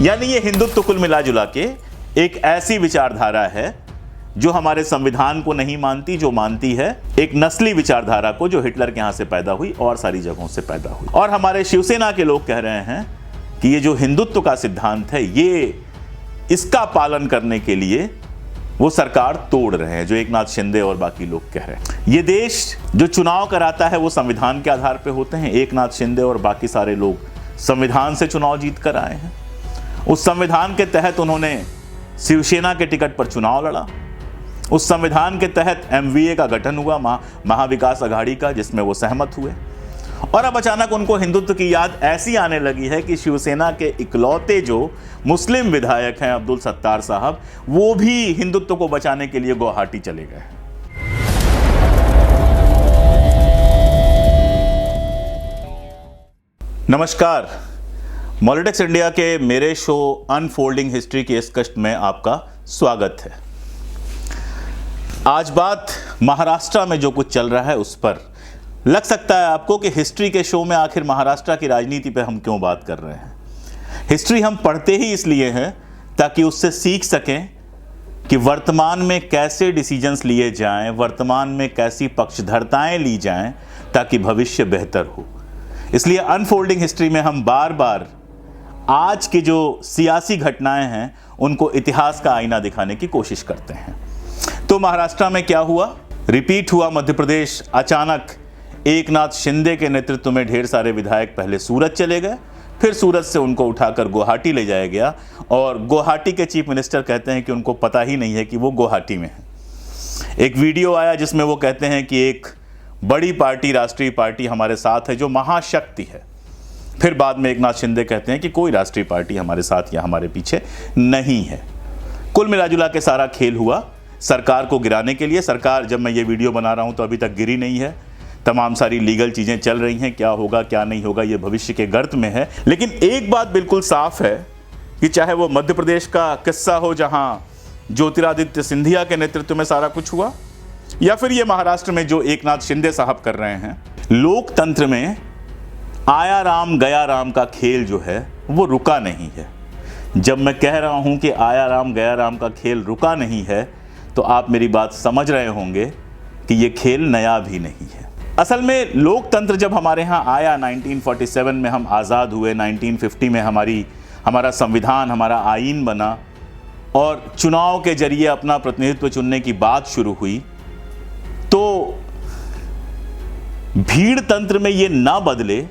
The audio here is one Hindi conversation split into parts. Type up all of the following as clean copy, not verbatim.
यानी ये हिंदुत्व कुल मिला जुला के एक ऐसी विचारधारा है जो हमारे संविधान को नहीं मानती, जो मानती है एक नस्ली विचारधारा को जो हिटलर के यहां से पैदा हुई और सारी जगहों से पैदा हुई। और हमारे शिवसेना के लोग कह रहे हैं कि ये जो हिंदुत्व का सिद्धांत है, ये इसका पालन करने के लिए वो सरकार तोड़ रहे हैं, जो एकनाथ शिंदे और बाकी लोग कह रहे हैं। ये देश जो चुनाव कराता है वो संविधान के आधार पे होते हैं। एकनाथ शिंदे और बाकी सारे लोग संविधान से चुनाव जीत कर आए हैं। उस संविधान के तहत उन्होंने शिवसेना के टिकट पर चुनाव लड़ा। उस संविधान के तहत MVA का गठन हुआ, महाविकास अघाड़ी का, जिसमें वो सहमत हुए। और अब अचानक उनको हिंदुत्व की याद ऐसी आने लगी है कि शिवसेना के इकलौते जो मुस्लिम विधायक हैं अब्दुल सत्तार साहब, वो भी हिंदुत्व को बचाने के लिए गुवाहाटी चले गए। नमस्कार, मॉलिटिक्स इंडिया के मेरे शो अनफोल्डिंग हिस्ट्री की इस कष्ट में आपका स्वागत है। आज बात महाराष्ट्र में जो कुछ चल रहा है उस पर। लग सकता है आपको कि हिस्ट्री के शो में आखिर महाराष्ट्र की राजनीति पे हम क्यों बात कर रहे हैं। हिस्ट्री हम पढ़ते ही इसलिए हैं ताकि उससे सीख सकें कि वर्तमान में कैसे डिसीजंस लिए जाएं, वर्तमान में कैसी पक्षधरताएं ली जाएं ताकि भविष्य बेहतर हो। इसलिए अनफोल्डिंग हिस्ट्री में हम बार बार आज की जो सियासी घटनाएं हैं उनको इतिहास का आईना दिखाने की कोशिश करते हैं। तो महाराष्ट्र में क्या हुआ? रिपीट हुआ मध्य प्रदेश। अचानक एकनाथ शिंदे के नेतृत्व में ढेर सारे विधायक पहले सूरत चले गए, फिर सूरत से उनको उठाकर गुवाहाटी ले जाया गया और गुवाहाटी के चीफ मिनिस्टर कहते हैं कि उनको पता ही नहीं है कि वो गुवाहाटी में है। एक वीडियो आया जिसमें वो कहते हैं कि एक बड़ी पार्टी, राष्ट्रीय पार्टी हमारे साथ है जो महाशक्ति है। फिर बाद में एकनाथ शिंदे कहते हैं कि कोई राष्ट्रीय पार्टी हमारे साथ या हमारे पीछे नहीं है। कुल मिलाजुला के सारा खेल हुआ सरकार को गिराने के लिए। सरकार, जब मैं ये वीडियो बना रहा हूँ तो अभी तक गिरी नहीं है। तमाम सारी लीगल चीज़ें चल रही हैं, क्या होगा क्या नहीं होगा ये भविष्य के गर्त में है। लेकिन एक बात बिल्कुल साफ है कि चाहे वो मध्य प्रदेश का किस्सा हो जहां ज्योतिरादित्य सिंधिया के नेतृत्व में सारा कुछ हुआ, या फिर ये महाराष्ट्र में जो एकनाथ शिंदे साहब कर रहे हैं, लोकतंत्र में आया राम गया राम का खेल जो है वो रुका नहीं है। जब मैं कह रहा हूं कि आया राम गया राम का खेल रुका नहीं है तो आप मेरी बात समझ रहे होंगे कि ये खेल नया भी नहीं है। असल में लोकतंत्र जब हमारे यहाँ आया, 1947 में हम आज़ाद हुए, 1950 में हमारा संविधान, हमारा आईन बना और चुनाव के जरिए अपना प्रतिनिधित्व चुनने की बात शुरू हुई, तो भीड़ तंत्र में ये ना बदले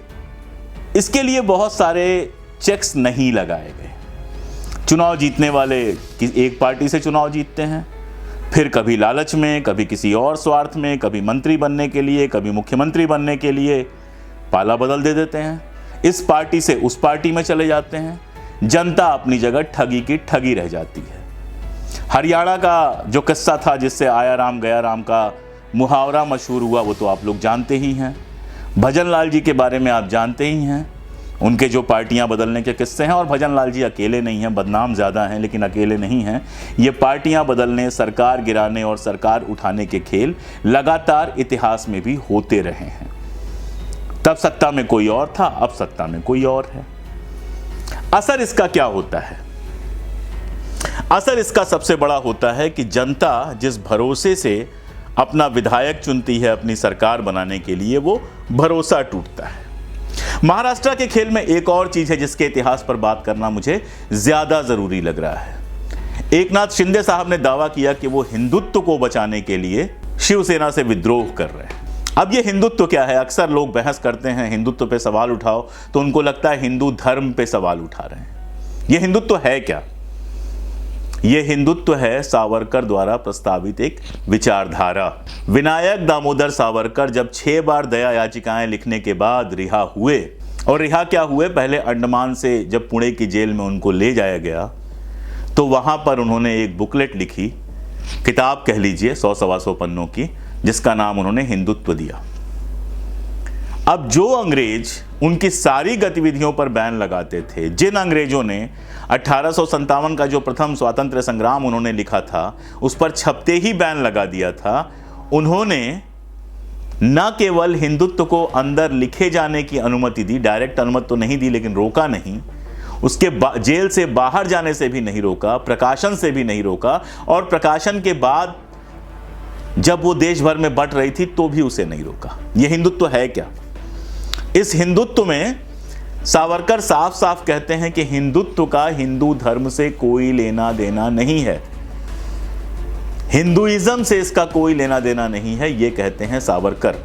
इसके लिए बहुत सारे चेक्स नहीं लगाए गए। चुनाव जीतने वाले एक पार्टी से चुनाव जीतते हैं, फिर कभी लालच में, कभी किसी और स्वार्थ में, कभी मंत्री बनने के लिए, कभी मुख्यमंत्री बनने के लिए पाला बदल दे देते हैं। इस पार्टी से उस पार्टी में चले जाते हैं। जनता अपनी जगह ठगी की ठगी रह जाती है। हरियाणा का जो किस्सा था जिससे आया राम गया राम का मुहावरा मशहूर हुआ वो तो आप लोग जानते ही हैं। भजन लाल जी के बारे में आप जानते ही हैं, उनके जो पार्टियां बदलने के किस्से हैं। और भजन लाल जी अकेले नहीं हैं, बदनाम ज़्यादा हैं लेकिन अकेले नहीं हैं। ये पार्टियां बदलने, सरकार गिराने और सरकार उठाने के खेल लगातार इतिहास में भी होते रहे हैं। तब सत्ता में कोई और था, अब सत्ता में कोई और है। असर इसका क्या होता है? असर इसका सबसे बड़ा होता है कि जनता जिस भरोसे से अपना विधायक चुनती है अपनी सरकार बनाने के लिए, वो भरोसा टूटता है। महाराष्ट्र के खेल में एक और चीज है जिसके इतिहास पर बात करना मुझे ज्यादा जरूरी लग रहा है। एकनाथ शिंदे साहब ने दावा किया कि वो हिंदुत्व को बचाने के लिए शिवसेना से विद्रोह कर रहे हैं। अब ये हिंदुत्व क्या है? अक्सर लोग बहस करते हैं हिंदुत्व पे सवाल उठाओ तो उनको लगता है हिंदू धर्म पे सवाल उठा रहे हैं। ये हिंदुत्व है क्या? ये हिंदुत्व है सावरकर द्वारा प्रस्तावित एक विचारधारा। विनायक दामोदर सावरकर जब 6 बार दया याचिकाएं लिखने के बाद रिहा हुए, और रिहा क्या हुए, पहले अंडमान से जब पुणे की जेल में उनको ले जाया गया तो वहां पर उन्होंने एक बुकलेट लिखी, किताब कह लीजिए 100-125 पन्नों की, जिसका नाम उन्होंने हिंदुत्व दिया। अब जो अंग्रेज उनकी सारी गतिविधियों पर बैन लगाते थे, जिन अंग्रेजों ने 1857 का जो प्रथम स्वातंत्र्य संग्राम उन्होंने लिखा था उस पर छपते ही बैन लगा दिया था, उन्होंने न केवल हिंदुत्व को अंदर लिखे जाने की अनुमति दी, डायरेक्ट अनुमति तो नहीं दी लेकिन रोका नहीं, उसके जेल से बाहर जाने से भी नहीं रोका, प्रकाशन से भी नहीं रोका, और प्रकाशन के बाद जब वो देश भर में बंट रही थी तो भी उसे नहीं रोका। ये हिंदुत्व है क्या? इस हिंदुत्व में सावरकर साफ साफ कहते हैं कि हिंदुत्व का हिंदू धर्म से कोई लेना देना नहीं है, हिंदुइज्म से इसका कोई लेना देना नहीं है, ये कहते हैं सावरकर।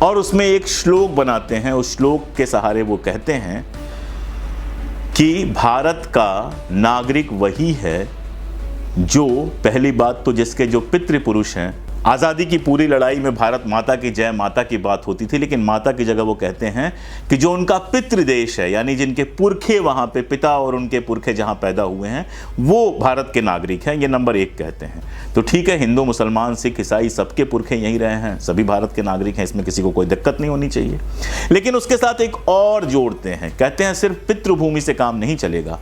और उसमें एक श्लोक बनाते हैं, उस श्लोक के सहारे वो कहते हैं कि भारत का नागरिक वही है जो, पहली बात तो जिसके जो पितृपुरुष हैं, आज़ादी की पूरी लड़ाई में भारत माता की जय माता की बात होती थी, लेकिन माता की जगह वो कहते हैं कि जो उनका पितृदेश है, यानी जिनके पुरखे वहाँ पे, पिता और उनके पुरखे जहाँ पैदा हुए हैं, वो भारत के नागरिक हैं। ये नंबर 1 कहते हैं। तो ठीक है, हिंदू मुसलमान सिख ईसाई सबके पुरखे यहीं रहे हैं, सभी भारत के नागरिक हैं, इसमें किसी को कोई दिक्कत नहीं होनी चाहिए। लेकिन उसके साथ एक और जोड़ते हैं, कहते हैं सिर्फ पितृभूमि से काम नहीं चलेगा,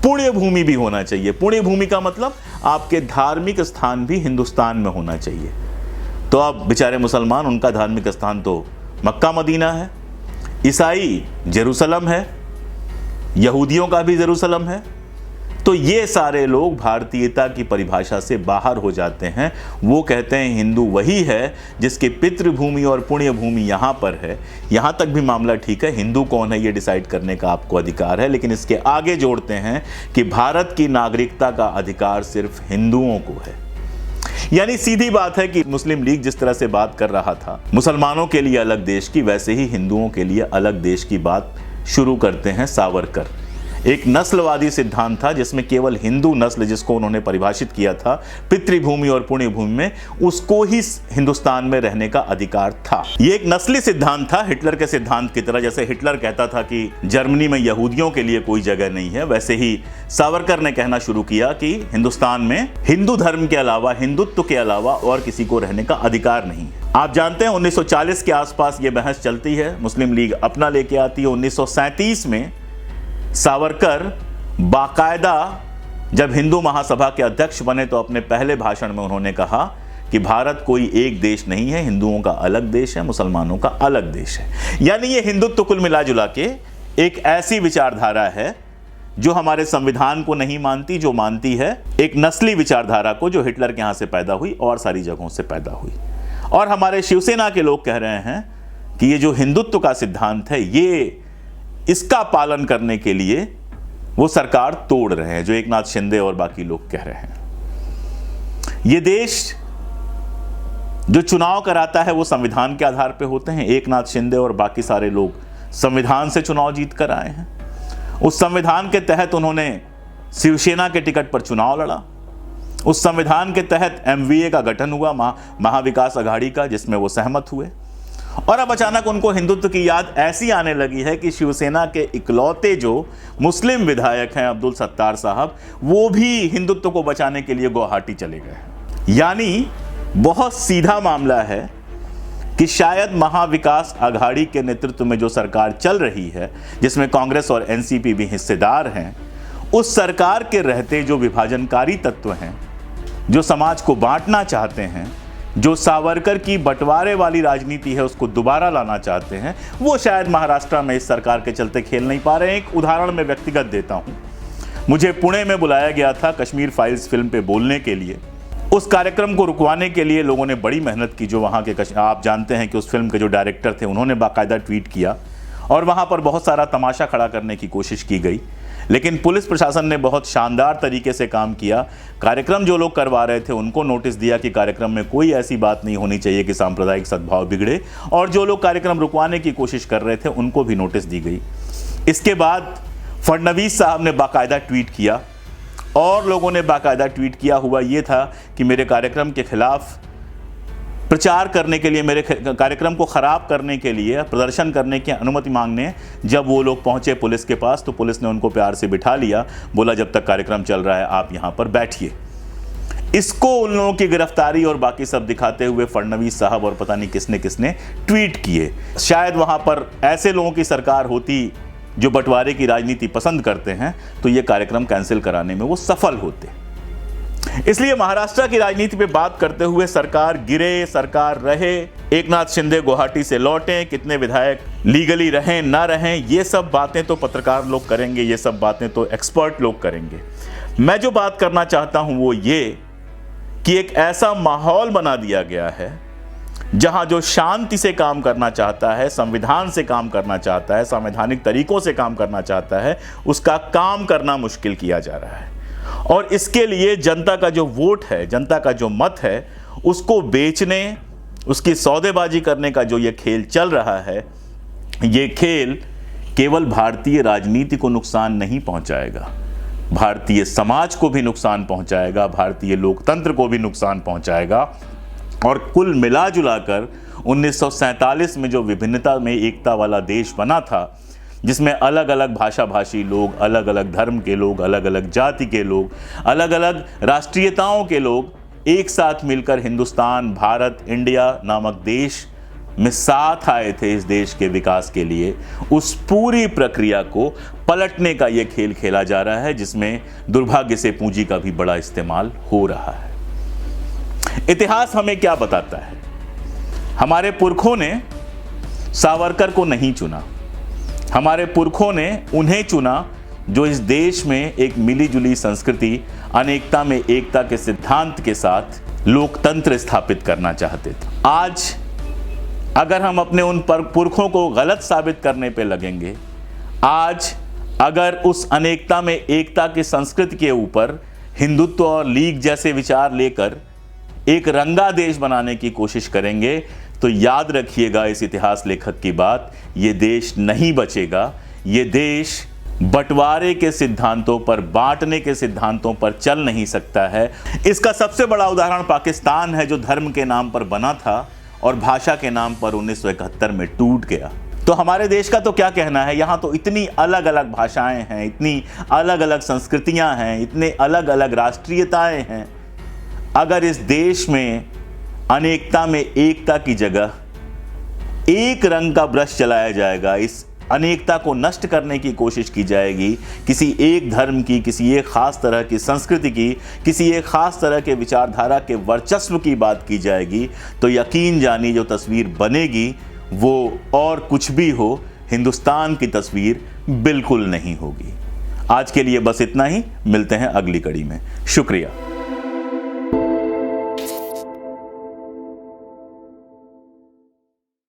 पुण्य भूमि भी होना चाहिए। पुण्य भूमि का मतलब आपके धार्मिक स्थान भी हिंदुस्तान में होना चाहिए। तो अब बेचारे मुसलमान, उनका धार्मिक स्थान तो मक्का मदीना है, ईसाई जेरूसलम है, यहूदियों का भी जेरूसलम है। तो ये सारे लोग भारतीयता की परिभाषा से बाहर हो जाते हैं। वो कहते हैं हिंदू वही है जिसकी पितृभूमि और पुण्य भूमि यहाँ पर है। यहाँ तक भी मामला ठीक है, हिंदू कौन है ये डिसाइड करने का आपको अधिकार है, लेकिन इसके आगे जोड़ते हैं कि भारत की नागरिकता का अधिकार सिर्फ हिंदुओं को है। यानी सीधी बात है कि मुस्लिम लीग जिस तरह से बात कर रहा था मुसलमानों के लिए अलग देश की, वैसे ही हिंदुओं के लिए अलग देश की बात शुरू करते हैं सावरकर। एक नस्लवादी सिद्धांत था जिसमें केवल हिंदू नस्ल, जिसको उन्होंने परिभाषित किया था पितृभूमि और पुण्य भूमि में, उसको ही हिंदुस्तान में रहने का अधिकार था। ये एक नस्ली सिद्धांत था, हिटलर के सिद्धांत की तरह। जैसे हिटलर कहता था कि जर्मनी में यहूदियों के लिए कोई जगह नहीं है, वैसे ही सावरकर ने कहना शुरू किया कि हिंदुस्तान में हिंदू धर्म के अलावा, हिंदुत्व के अलावा और किसी को रहने का अधिकार नहीं है। आप जानते हैं 1940 के आसपास ये बहस चलती है, मुस्लिम लीग अपना लेके आती है। 1937 में सावरकर बाकायदा जब हिंदू महासभा के अध्यक्ष बने तो अपने पहले भाषण में उन्होंने कहा कि भारत कोई एक देश नहीं है, हिंदुओं का अलग देश है, मुसलमानों का अलग देश है। यानी ये हिंदुत्व कुल मिला जुला के एक ऐसी विचारधारा है जो हमारे संविधान को नहीं मानती, जो मानती है एक नस्ली विचारधारा को, जो हिटलर के यहाँ से पैदा हुई और सारी जगहों से पैदा हुई। और हमारे शिवसेना के लोग कह रहे हैं कि ये जो हिंदुत्व का सिद्धांत है, ये इसका पालन करने के लिए वो सरकार तोड़ रहे हैं, जो एकनाथ शिंदे और बाकी लोग कह रहे हैं। ये देश जो चुनाव कराता है वो संविधान के आधार पे होते हैं। एकनाथ शिंदे और बाकी सारे लोग संविधान से चुनाव जीत कर आए हैं। उस संविधान के तहत उन्होंने शिवसेना के टिकट पर चुनाव लड़ा। उस संविधान के तहत MVA का गठन हुआ, महाविकास अघाड़ी का, जिसमें वो सहमत हुए। और अब अचानक उनको हिंदुत्व की याद ऐसी आने लगी है कि शिवसेना के इकलौते जो मुस्लिम विधायक हैं अब्दुल सत्तार साहब, वो भी हिंदुत्व को बचाने के लिए गुवाहाटी चले गए। यानी बहुत सीधा मामला है कि शायद महाविकास अघाड़ी के नेतृत्व में जो सरकार चल रही है, जिसमें कांग्रेस और NCP भी हिस्सेदार हैं, उस सरकार के रहते जो विभाजनकारी तत्व हैं, जो समाज को बांटना चाहते हैं, जो सावरकर की बंटवारे वाली राजनीति है उसको दोबारा लाना चाहते हैं, वो शायद महाराष्ट्र में इस सरकार के चलते खेल नहीं पा रहे हैं। एक उदाहरण मैं व्यक्तिगत देता हूं। मुझे पुणे में बुलाया गया था कश्मीर फाइल्स फिल्म पे बोलने के लिए। उस कार्यक्रम को रुकवाने के लिए लोगों ने बड़ी मेहनत की। जो वहाँ के आप जानते हैं कि उस फिल्म के जो डायरेक्टर थे उन्होंने बाकायदा ट्वीट किया और वहाँ पर बहुत सारा तमाशा खड़ा करने की कोशिश की गई, लेकिन पुलिस प्रशासन ने बहुत शानदार तरीके से काम किया। कार्यक्रम जो लोग करवा रहे थे उनको नोटिस दिया कि कार्यक्रम में कोई ऐसी बात नहीं होनी चाहिए कि सांप्रदायिक सद्भाव बिगड़े, और जो लोग कार्यक्रम रुकवाने की कोशिश कर रहे थे उनको भी नोटिस दी गई। इसके बाद फडणवीस साहब ने बाकायदा ट्वीट किया और लोगों ने बाकायदा ट्वीट किया हुआ ये था कि मेरे कार्यक्रम के खिलाफ प्रचार करने के लिए, मेरे कार्यक्रम को ख़राब करने के लिए, प्रदर्शन करने की अनुमति मांगने जब वो लोग पहुंचे पुलिस के पास, तो पुलिस ने उनको प्यार से बिठा लिया, बोला जब तक कार्यक्रम चल रहा है आप यहाँ पर बैठिए। इसको उन लोगों की गिरफ्तारी और बाकी सब दिखाते हुए फडणवीस साहब और पता नहीं किसने किसने ट्वीट किए। शायद वहाँ पर ऐसे लोगों की सरकार होती जो बंटवारे की राजनीति पसंद करते हैं, तो ये कार्यक्रम कैंसिल कराने में वो सफल होते। इसलिए महाराष्ट्र की राजनीति पे बात करते हुए सरकार गिरे सरकार रहे, एकनाथ शिंदे गुवाहाटी से लौटे, कितने विधायक लीगली रहें ना रहें, ये सब बातें तो पत्रकार लोग करेंगे, ये सब बातें तो एक्सपर्ट लोग करेंगे। मैं जो बात करना चाहता हूं वो ये कि एक ऐसा माहौल बना दिया गया है जहां जो शांति से काम करना चाहता है, संविधान से काम करना चाहता है, संवैधानिक तरीकों से काम करना चाहता है, उसका काम करना मुश्किल किया जा रहा है। और इसके लिए जनता का जो वोट है, जनता का जो मत है, उसको बेचने, उसकी सौदेबाजी करने का जो ये खेल चल रहा है, ये खेल केवल भारतीय राजनीति को नुकसान नहीं पहुंचाएगा, भारतीय समाज को भी नुकसान पहुंचाएगा, भारतीय लोकतंत्र को भी नुकसान पहुंचाएगा। और कुल मिला जुलाकर 1947 में जो विभिन्नता में एकता वाला देश बना था, जिसमें अलग अलग भाषा भाषी लोग, अलग अलग धर्म के लोग, अलग अलग जाति के लोग, अलग अलग राष्ट्रीयताओं के लोग एक साथ मिलकर हिंदुस्तान, भारत, इंडिया नामक देश में साथ आए थे इस देश के विकास के लिए, उस पूरी प्रक्रिया को पलटने का ये खेल खेला जा रहा है, जिसमें दुर्भाग्य से पूंजी का भी बड़ा इस्तेमाल हो रहा है। इतिहास हमें क्या बताता है? हमारे पुरखों ने सावरकर को नहीं चुना, हमारे पुरखों ने उन्हें चुना जो इस देश में एक मिलीजुली संस्कृति, अनेकता में एकता के सिद्धांत के साथ लोकतंत्र स्थापित करना चाहते थे। आज अगर हम अपने उन पुरखों को गलत साबित करने पे लगेंगे, आज अगर उस अनेकता में एकता की संस्कृति के ऊपर हिंदुत्व और लीग जैसे विचार लेकर एक रंगा देश बनाने की कोशिश करेंगे, तो याद रखिएगा इस इतिहास लेखक की बात, ये देश नहीं बचेगा। ये देश बंटवारे के सिद्धांतों पर, बांटने के सिद्धांतों पर चल नहीं सकता है। इसका सबसे बड़ा उदाहरण पाकिस्तान है, जो धर्म के नाम पर बना था और भाषा के नाम पर 1971 में टूट गया। तो हमारे देश का तो क्या कहना है? यहाँ तो इतनी अलग अलग भाषाएं हैं, इतनी अलग अलग संस्कृतियां हैं, इतने अलग अलग राष्ट्रीयताएं हैं। अगर इस देश में अनेकता में एकता की जगह एक रंग का ब्रश चलाया जाएगा, इस अनेकता को नष्ट करने की कोशिश की जाएगी, किसी एक धर्म की, किसी एक खास तरह की संस्कृति की, किसी एक खास तरह के विचारधारा के वर्चस्व की बात की जाएगी, तो यकीन जानिए जो तस्वीर बनेगी वो और कुछ भी हो, हिंदुस्तान की तस्वीर बिल्कुल नहीं होगी। आज के लिए बस इतना ही, मिलते हैं अगली कड़ी में। शुक्रिया।